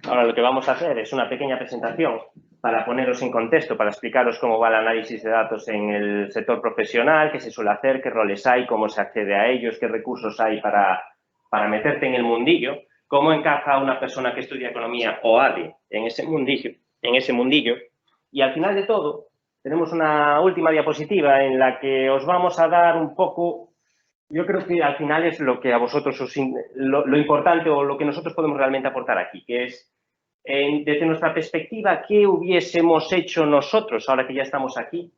Ahora lo que vamos a hacer es una pequeña presentación para poneros en contexto, para explicaros cómo va el análisis de datos en el sector profesional, qué se suele hacer, qué roles hay, cómo se accede a ellos, qué recursos hay para meterte en el mundillo, cómo encaja una persona que estudia economía o ADE en ese mundillo. Y al final de todo, tenemos una última diapositiva en la que os vamos a dar un poco. Yo creo que al final es lo que a vosotros lo importante o lo que nosotros podemos realmente aportar aquí, que es desde nuestra perspectiva, ¿qué hubiésemos hecho nosotros, ahora que ya estamos aquí,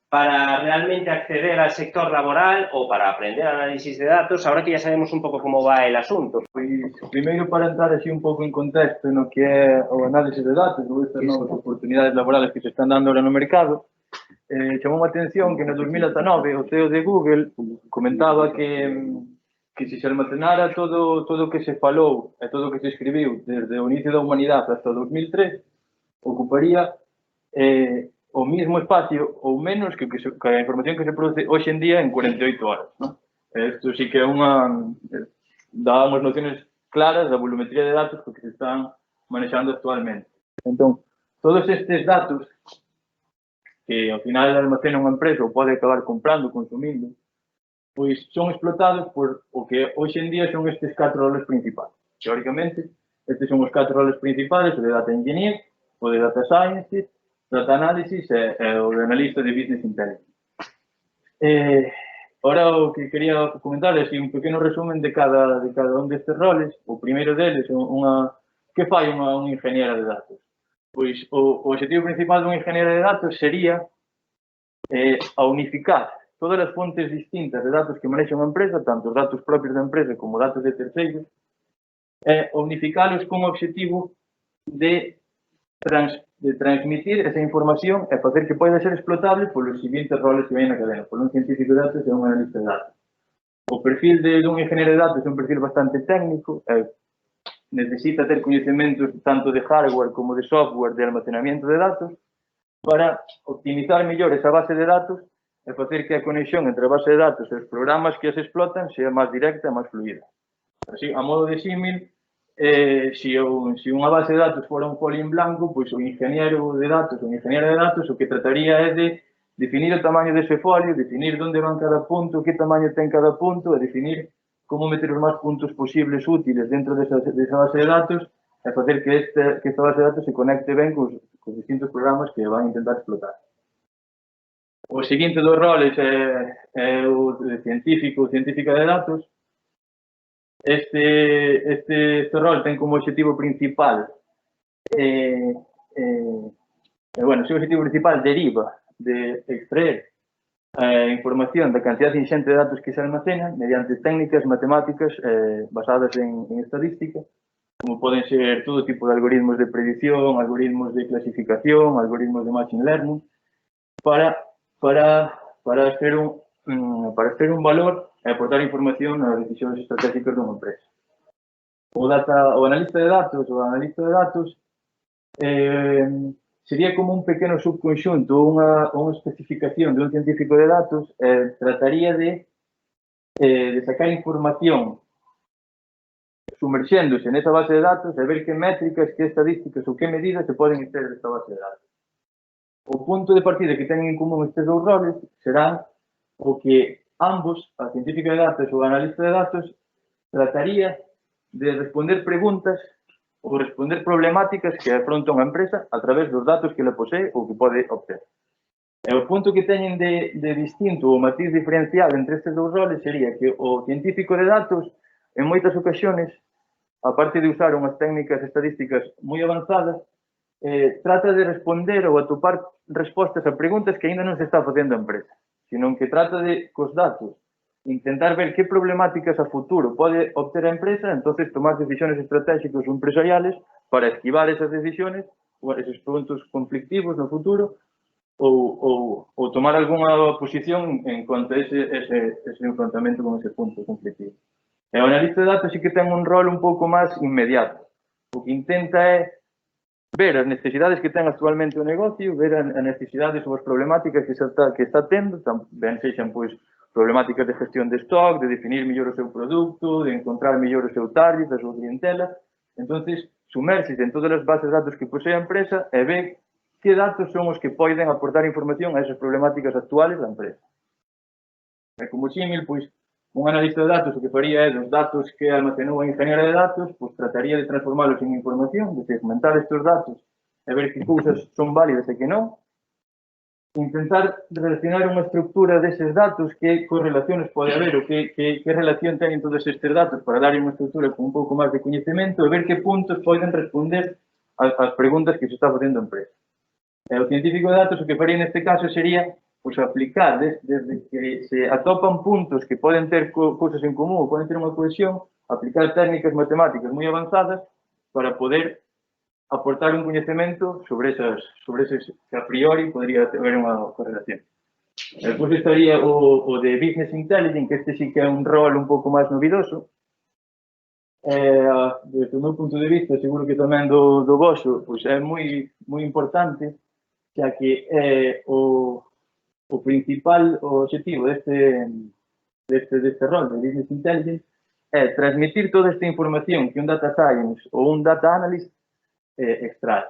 para realmente acceder al sector laboral o para aprender análisis de datos, ahora que ya sabemos un pouco como va el asunto? Pois, primeiro, para entrar así un pouco en contexto no que é o análisis de datos, ou estas novas oportunidades laborales que se están dando ahora no mercado, chamou a atención que no 2019 o CEO de Google comentaba que se almacenara todo o que se falou e todo o que se escribiu desde o inicio da humanidade hasta 2003 ocuparía o mismo espacio ou menos que a información que se produce hoxe en día en 48 horas, ¿no? Isto sí que é dá unhas nociones claras da volumetría de datos que se están manexando actualmente. Entón, todos estes datos que ao final almacena unha empresa ou pode acabar comprando, consumindo, pois son explotados por o que hoxe en día son estes 4 roles principais. Teóricamente, estes son os 4 roles principais, o de Data Engineer, o de Data Scientist, Data Analysis e o de Analista de Business Intelligence. Ahora o que quería comentar é un pequeno resumen de cada un destes roles. O primeiro deles é que fai unha ingeniera de datos? Pois o objetivo principal dunha ingeniera de datos sería a unificar todas as fontes distintas de datos que manexa unha empresa, tanto os datos propios da empresa como datos de terceiros, e unificalos con o objetivo de transmitir esa información e facer que poida ser explotable polos seguintes roles que ven na cadena, por un científico de datos e un analista de datos. O perfil dun ingeniero de datos é un perfil bastante técnico, necesita ter coñecementos tanto de hardware como de software de almacenamiento de datos para optimizar mellor esa base de datos e facer que a conexión entre a base de datos e os programas que as explotan sea máis directa e máis fluida. Así, a modo de símil, se unha base de datos fora un folio en blanco, pois o ingeniero de datos ou ingeniera de datos o que trataría é de definir o tamaño dese folio, definir onde van cada punto, que tamaño ten cada punto e definir como meter os máis puntos posibles útiles dentro desa base de datos e facer que esta base de datos se conecte ben cos distintos programas que van a intentar explotar. O seguinte dos roles é o de científico ou científica de datos. Este rol ten como objetivo principal o seu objetivo principal deriva de extraer información da cantidad ingente de datos que se almacenan mediante técnicas matemáticas basadas en estadística, como poden ser todo tipo de algoritmos de predicción, algoritmos de clasificación, algoritmos de machine learning, para extraer un valor e aportar información nas decisións estratégicas dunha empresa. O analista de datos sería como un pequeno subconxunto ou unha especificación de un científico de datos e trataría de sacar información sumerxéndose nesa base de datos e ver que métricas, que estadísticas ou que medidas se poden extraer desta base de datos. O punto de partida que teñen en común estes dous roles serán o que ambos, a científica de datos ou a analista de datos, trataría de responder preguntas ou responder problemáticas que afronta unha empresa a través dos datos que ela posee ou que pode obter. E o punto que teñen de distinto ou matiz diferencial entre estes dous roles sería que o científico de datos, en moitas ocasións, aparte de usar unhas técnicas estadísticas moi avanzadas, trata de responder ou atopar respostas a preguntas que ainda non se está facendo a empresa, senón que trata de, cos datos, intentar ver que problemáticas a futuro pode obter a empresa, entonces tomar decisiones estratégicas ou empresariales para esquivar esas decisiones, ou esos puntos conflictivos no futuro, ou tomar algunha posición en cuanto a ese enfrontamento con ese punto conflictivo. E o analista de datos sí que ten un rol un pouco máis inmediato. O que intenta é ver as necesidades que ten actualmente o negocio, ver as necesidades ou as problemáticas que está tendo, ben sexan problemáticas de gestión de stock, de definir mellor o seu produto, de encontrar mellor o seu target, a súa clientela. Entonces, sumerxes en todas as bases de datos que posee a empresa e ve que datos son os que poden aportar información a esas problemáticas actuales da empresa. E como símil, pois, un analista de datos o que faría é dos datos que almacenou a ingeniera de datos, pois trataría de transformarlos en información, de segmentar estes datos e ver que cousas son válidas e que non, intentar relacionar unha estructura deses datos, que correlaciones pode haber ou que relación teñen todos estes datos para dar unha estructura con un pouco máis de coñecemento e ver que puntos poden responder ás preguntas que se está facendo a empresa. E o científico de datos o que faría neste caso sería pois, aplicar desde que se atopan puntos que poden ter cousas en común ou poden ter unha cohesión, aplicar técnicas matemáticas moi avanzadas para poder aportar un coñecemento sobre eses que a priori podría haber unha correlación. Depois estaría o de Business Intelligence, que este sí que é un rol un pouco máis novidoso. Desde o meu punto de vista, seguro que tamén do vosso, pois é moi importante, xa que o principal objetivo deste rol de Business Intelligence é transmitir toda esta información que un Data Science ou un Data Analyst extrae.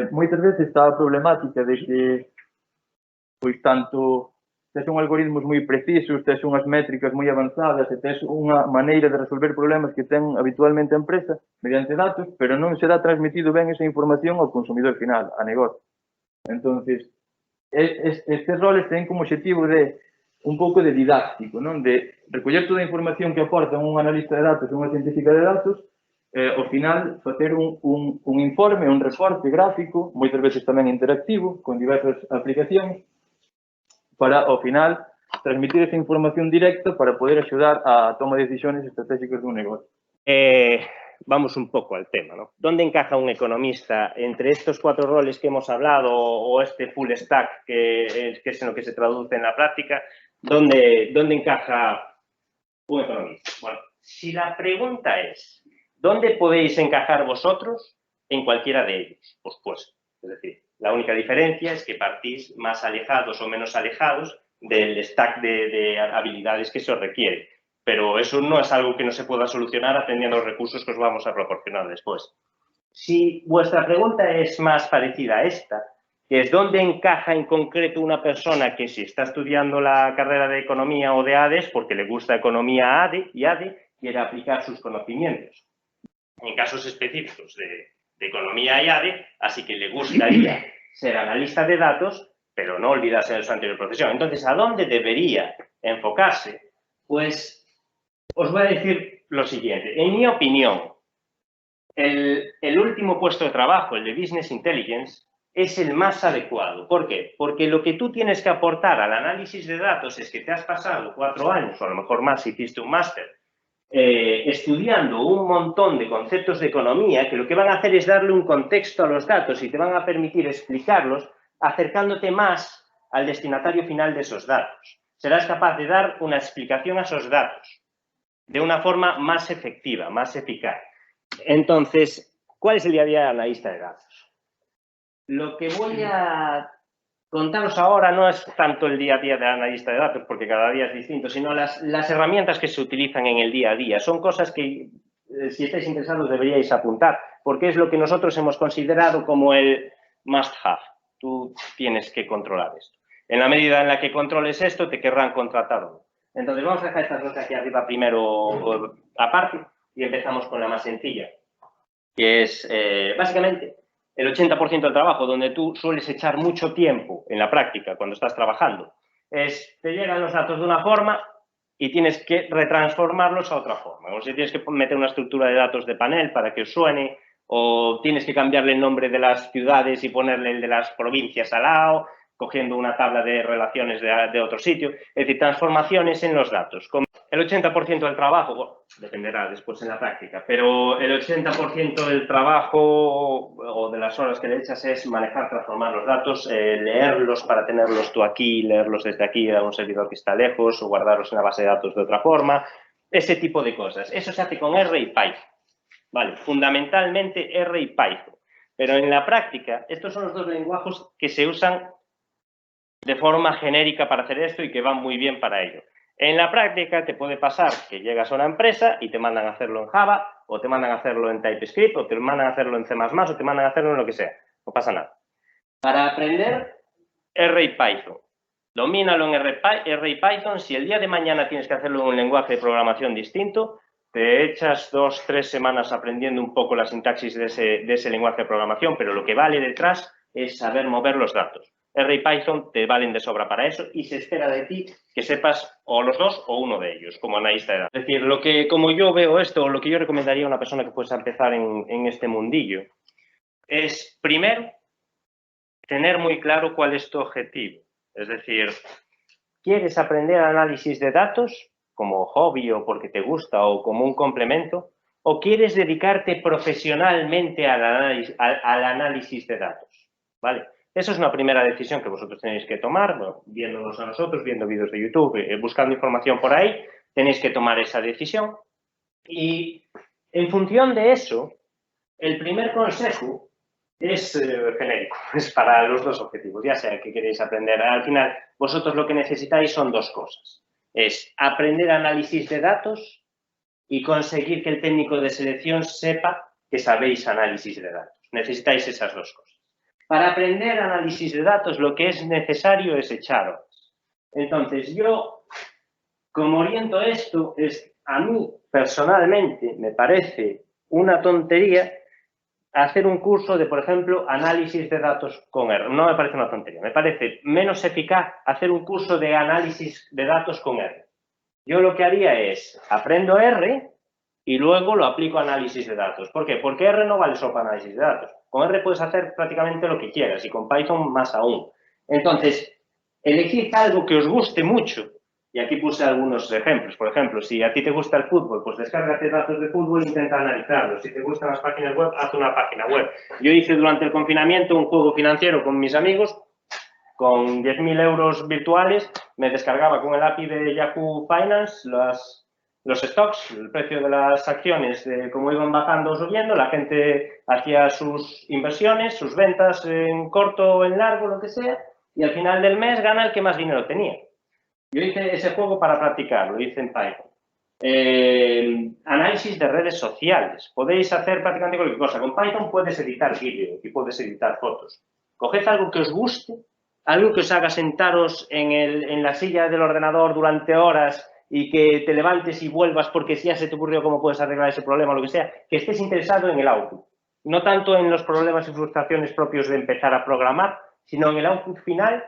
Moitas veces está a problemática de que pois tanto tes un algoritmos moi precisos, tes unhas métricas moi avanzadas e tes unha maneira de resolver problemas que ten habitualmente a empresa mediante datos, pero non se dá transmitido ben esa información ao consumidor final, a negocio. Entonces, estes roles ten como objetivo de un pouco de didáctico, non? De recoller toda a información que aporta un analista de datos e unha científica de datos, ao final facer un informe, un reporte gráfico, moitas veces tamén interactivo, con diversas aplicacións, para, ao final, transmitir esa información directa para poder axudar a toma de decisiones estratégicas dun negocio. Vamos un poco al tema, ¿no? ¿Dónde encaja un economista entre estos 4 roles que hemos hablado o este full stack que es en lo que se traduce en la práctica? ¿Dónde encaja un economista? Bueno, si la pregunta es ¿dónde podéis encajar vosotros? En cualquiera de ellos, por supuesto. Es decir, la única diferencia es que partís más alejados o menos alejados del stack de habilidades que se os requiere. Pero eso no es algo que no se pueda solucionar atendiendo a los recursos que os vamos a proporcionar después. Si vuestra pregunta es más parecida a esta, que es ¿dónde encaja en concreto una persona que si está estudiando la carrera de economía o de ADE es porque le gusta economía ADE y ADE quiere aplicar sus conocimientos? En casos específicos de economía y ADE, así que le gustaría ser analista de datos, pero no olvidarse de su anterior profesión. Entonces, ¿a dónde debería enfocarse? Pues os voy a decir lo siguiente. En mi opinión, el último puesto de trabajo, el de Business Intelligence, es el más adecuado. ¿Por qué? Porque lo que tú tienes que aportar al análisis de datos es que te has pasado 4 años, o a lo mejor más si hiciste un máster, estudiando un montón de conceptos de economía que lo que van a hacer es darle un contexto a los datos y te van a permitir explicarlos acercándote más al destinatario final de esos datos. Serás capaz de dar una explicación a esos datos de una forma más efectiva, más eficaz. Entonces, ¿cuál es el día a día del analista de datos? Lo que voy a contaros ahora no es tanto el día a día del analista de datos, porque cada día es distinto, sino las herramientas que se utilizan en el día a día. Son cosas que, si estáis interesados, deberíais apuntar, porque es lo que nosotros hemos considerado como el must have. Tú tienes que controlar esto. En la medida en la que controles esto, te querrán contratar o no. Entonces, vamos a dejar estas dos aquí arriba primero aparte y empezamos con la más sencilla, que es, básicamente, el 80% del trabajo, donde tú sueles echar mucho tiempo en la práctica cuando estás trabajando, es te llegan los datos de una forma y tienes que retransformarlos a otra forma. O si tienes que meter una estructura de datos de panel para que os suene, o tienes que cambiarle el nombre de las ciudades y ponerle el de las provincias al lado, cogiendo una tabla de relaciones de otro sitio. Es decir, transformaciones en los datos. El 80% del trabajo, bueno, dependerá después en la práctica, pero el 80% del trabajo o de las horas que le echas es manejar, transformar los datos, leerlos para tenerlos tú aquí, leerlos desde aquí a un servidor que está lejos o guardarlos en la base de datos de otra forma, ese tipo de cosas. Eso se hace con R y Python, ¿vale? Fundamentalmente R y Python. Pero en la práctica, estos son los dos lenguajes que se usan de forma genérica para hacer esto y que van muy bien para ello. En la práctica te puede pasar que llegas a una empresa y te mandan a hacerlo en Java, o te mandan a hacerlo en TypeScript, o te mandan a hacerlo en C++, o te mandan a hacerlo en lo que sea. No pasa nada. Para aprender R y Python. Domínalo en R y Python. Si el día de mañana tienes que hacerlo en un lenguaje de programación distinto, te echas 2 o 3 semanas aprendiendo un poco la sintaxis de ese lenguaje de programación, pero lo que vale detrás es saber mover los datos. R y Python te valen de sobra para eso y se espera de ti que sepas o los dos o uno de ellos como analista de datos. Es decir, como yo veo esto, o lo que yo recomendaría a una persona que fuese a empezar en este mundillo, es primero tener muy claro cuál es tu objetivo. Es decir, ¿quieres aprender análisis de datos como hobby o porque te gusta o como un complemento? ¿O quieres dedicarte profesionalmente al análisis de datos? ¿Vale? Esa es una primera decisión que vosotros tenéis que tomar, bueno, viéndonos a nosotros, viendo vídeos de YouTube, buscando información por ahí, tenéis que tomar esa decisión. Y en función de eso, el primer consejo es genérico, es para los dos objetivos, ya sea que queréis aprender. Al final, vosotros lo que necesitáis son dos cosas. Es aprender análisis de datos y conseguir que el técnico de selección sepa que sabéis análisis de datos. Necesitáis esas dos cosas. Para aprender análisis de datos, lo que es necesario es echar horas. Entonces, yo, como oriento esto, a mí, personalmente, me parece una tontería hacer un curso de, por ejemplo, análisis de datos con R. No me parece una tontería. Me parece menos eficaz hacer un curso de análisis de datos con R. Yo lo que haría es, aprendo R y luego lo aplico a análisis de datos. ¿Por qué? Porque R no vale solo para análisis de datos. Con R puedes hacer prácticamente lo que quieras y con Python más aún. Entonces, elegid algo que os guste mucho. Y aquí puse algunos ejemplos. Por ejemplo, si a ti te gusta el fútbol, pues descárgate datos de fútbol e intenta analizarlos. Si te gustan las páginas web, haz una página web. Yo hice durante el confinamiento un juego financiero con mis amigos, con 10.000 euros virtuales, me descargaba con el API de Yahoo Finance los stocks, el precio de las acciones, cómo iban bajando o subiendo, la gente hacía sus inversiones, sus ventas en corto o en largo, lo que sea, y al final del mes gana el que más dinero tenía. Yo hice ese juego para practicarlo, lo hice en Python. Análisis de redes sociales. Podéis hacer prácticamente cualquier cosa. Con Python puedes editar vídeo y puedes editar fotos. Coged algo que os guste, algo que os haga sentaros en la silla del ordenador durante horas y que te levantes y vuelvas porque si ya se te ocurrió cómo puedes arreglar ese problema o lo que sea, que estés interesado en el output. No tanto en los problemas y frustraciones propios de empezar a programar, sino en el output final.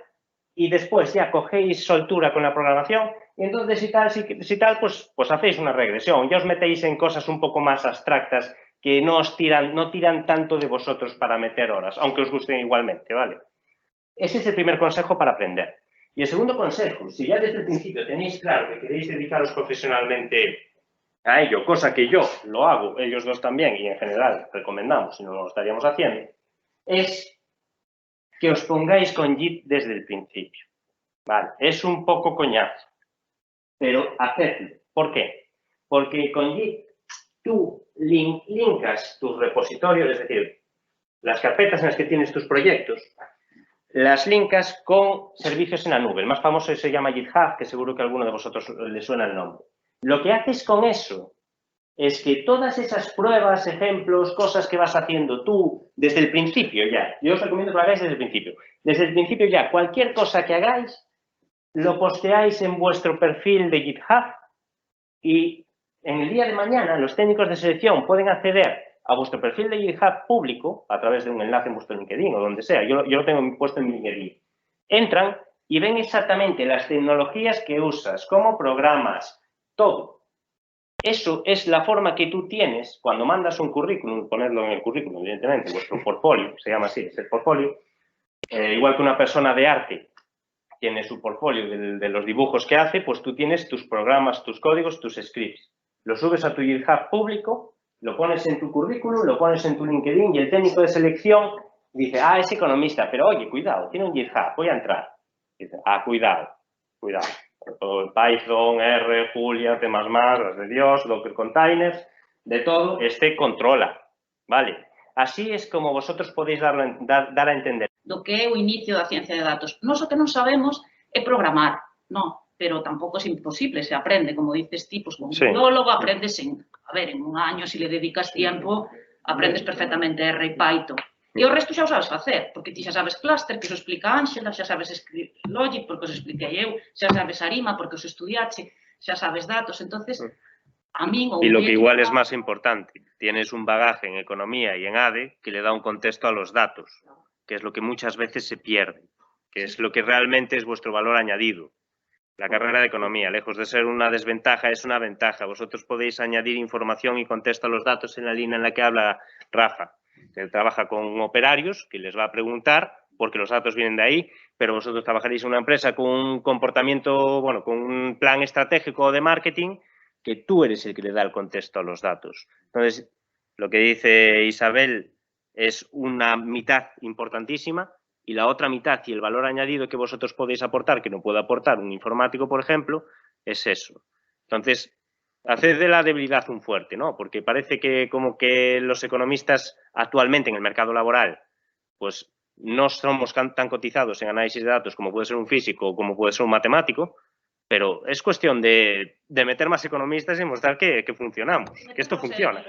Y después ya cogéis soltura con la programación y entonces si tal pues hacéis una regresión. Ya os metéis en cosas un poco más abstractas que no tiran tanto de vosotros para meter horas, aunque os gusten igualmente, ¿vale? Ese es el primer consejo para aprender. Y el segundo consejo, si ya desde el principio tenéis claro que queréis dedicaros profesionalmente a ello, cosa que yo lo hago, ellos dos también, y en general recomendamos, si no lo estaríamos haciendo, es que os pongáis con Git desde el principio. Vale, es un poco coñazo, pero hacedlo. ¿Por qué? Porque con Git tú linkas tus repositorios, es decir, las carpetas en las que tienes tus proyectos, las linkas con servicios en la nube. El más famoso se llama GitHub, que seguro que a alguno de vosotros le suena el nombre. Lo que haces con eso es que todas esas pruebas, ejemplos, cosas que vas haciendo tú desde el principio ya, yo os recomiendo que lo hagáis desde el principio. Desde el principio ya, cualquier cosa que hagáis, lo posteáis en vuestro perfil de GitHub y en el día de mañana los técnicos de selección pueden acceder a vuestro perfil de GitHub público a través de un enlace en vuestro LinkedIn o donde sea. Yo lo tengo puesto en mi LinkedIn. Entran y ven exactamente las tecnologías que usas, cómo programas, todo. Eso es la forma que tú tienes cuando mandas un currículum, ponerlo en el currículum, evidentemente, vuestro portfolio, se llama así, es el portfolio. Igual que una persona de arte tiene su portfolio de los dibujos que hace, pues tú tienes tus programas, tus códigos, tus scripts. Lo subes a tu GitHub público, lo pones en tu currículum, lo pones en tu LinkedIn y el técnico de selección dice, ah, es economista, pero oye, cuidado, tiene un GitHub, voy a entrar. Dice, ah, cuidado. Todo Python, R, Julia, C++, las de Dios, Docker Containers, de todo, controla, ¿vale? Así es como vosotros podéis dar a entender. Do que é o inicio da ciencia de datos. Nós o que non sabemos é programar, non. pero tampouco é imposible, se aprende, como dices ti, pues, como biólogo, aprendes en un año, se le dedicas tiempo, aprendes perfectamente R e Python. E o resto xa o sabes facer, porque ti xa sabes cluster, que os explica Ángela, xa sabes Logic, porque os expliquei eu, xa sabes Arima, porque os estudiache, xa sabes datos, entonces a min... Y lo que igual es más importante, tienes un bagaje en economía y en ADE que le da un contexto a los datos, que es lo que muchas veces se pierde, que es lo que realmente es vuestro valor añadido. La carrera de economía, lejos de ser una desventaja, es una ventaja. Vosotros podéis añadir información y contexto a los datos en la línea en la que habla Rafa, que trabaja con operarios, que les va a preguntar, porque los datos vienen de ahí, pero vosotros trabajaréis en una empresa con un comportamiento, bueno, con un plan estratégico de marketing, que tú eres el que le da el contexto a los datos. Entonces, lo que dice Isabel es una mitad importantísima, y la otra mitad y el valor añadido que vosotros podéis aportar, que no puede aportar un informático, por ejemplo, es eso. Entonces, haced de la debilidad un fuerte, ¿no? Porque parece que como que los economistas actualmente en el mercado laboral, pues no somos tan cotizados en análisis de datos como puede ser un físico o como puede ser un matemático, pero es cuestión de meter más economistas y mostrar que funcionamos, que esto funciona.